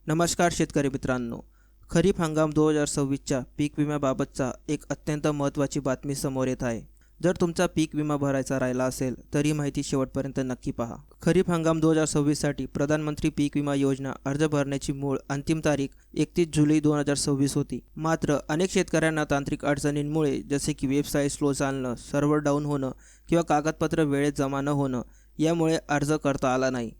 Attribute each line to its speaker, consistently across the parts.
Speaker 1: नमस्कार शेतकरी मित्रांनो, खरीप हंगाम 2026च्या पीक विम्याबाबतचा एक अत्यंत महत्त्वाची बातमी समोर येत आहे. जर तुमचा पीक विमा भरायचा राहिला असेल तर ही माहिती शेवटपर्यंत नक्की पहा. खरीप हंगाम 2026साठी प्रधानमंत्री पीक विमा योजना अर्ज भरण्याची मूळ अंतिम तारीख 31 जुलै 2026 होती. मात्र अनेक शेतकऱ्यांना तांत्रिक अडचणींमुळे जसे की वेबसाईट स्लो चालणं, सर्व्हर डाऊन होणं किंवा कागदपत्र वेळेत जमा न होणं यामुळे अर्ज करता आला नाही.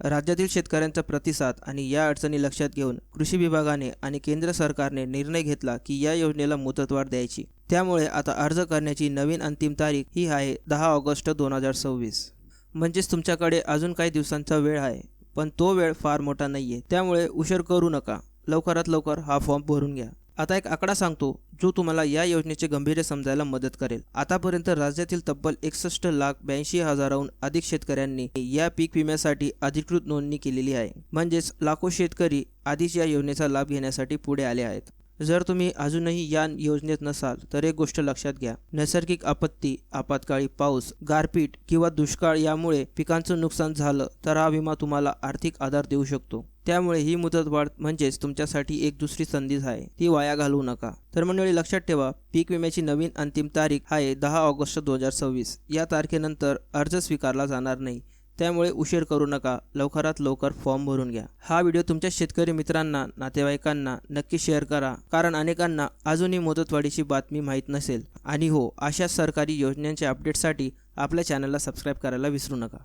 Speaker 1: राज्यातील शेतकऱ्यांचा प्रतिसाद आणि या अडचणी लक्षात घेऊन कृषी विभागाने आणि केंद्र सरकारने निर्णय घेतला की या योजनेला मुदतवाढ द्यायची. त्यामुळे आता अर्ज करण्याची नवीन अंतिम तारीख ही आहे 10 ऑगस्ट 2026. म्हणजेच तुमच्याकडे अजून काही दिवसांचा वेळ आहे, पण तो वेळ फार मोठा नाहीये. त्यामुळे उशीर करू नका, लवकरात लवकर हा फॉर्म भरून घ्या. आता एक आकडा सांगतो जो तुम्हाला या योजनेचे गांभीर्य समजायला मदत करेल. आतापर्यंत राज्यातील तब्बल 61,82,000हून अधिक शेतकऱ्यांनी या पीक विम्यासाठी अधिकृत नोंदणी केलेली आहे. म्हणजेच लाखो शेतकरी आधीच या योजनेचा लाभ घेण्यासाठी पुढे आले आहेत. जर तुम्ही अजूनही या योजनेत नसाल तर एक गोष्ट लक्षात घ्या, नैसर्गिक आपत्ती, आपत्काळी पाऊस, गारपीट किंवा दुष्काळ यामुळे पिकांचं नुकसान झालं तर हा विमा तुम्हाला आर्थिक आधार देऊ शकतो. त्यामुळे ही मुदतवाढ म्हणजेच तुमच्यासाठी एक दुसरी संधी आहे, ती वाया घालवू नका. तर मंडळी लक्षात ठेवा, पीक विम्याची नवीन अंतिम तारीख आहे 10 ऑगस्ट 2026. या तारखेनंतर अर्ज स्वीकारला जाणार नाही. त्यामुळे उशीर करू नका, लवकरात लवकर फॉर्म भरून घ्या. हा व्हिडिओ तुमच्या शेतकरी मित्रांना, नातेवाईकांना नक्की शेअर करा, कारण अनेकांना अजूनही मुदतवाढीची बातमी माहीत नसेल. आणि हो, अशा सरकारी योजनांच्या अपडेटसाठी आपल्या चॅनलला सबस्क्राईब करायला विसरू नका.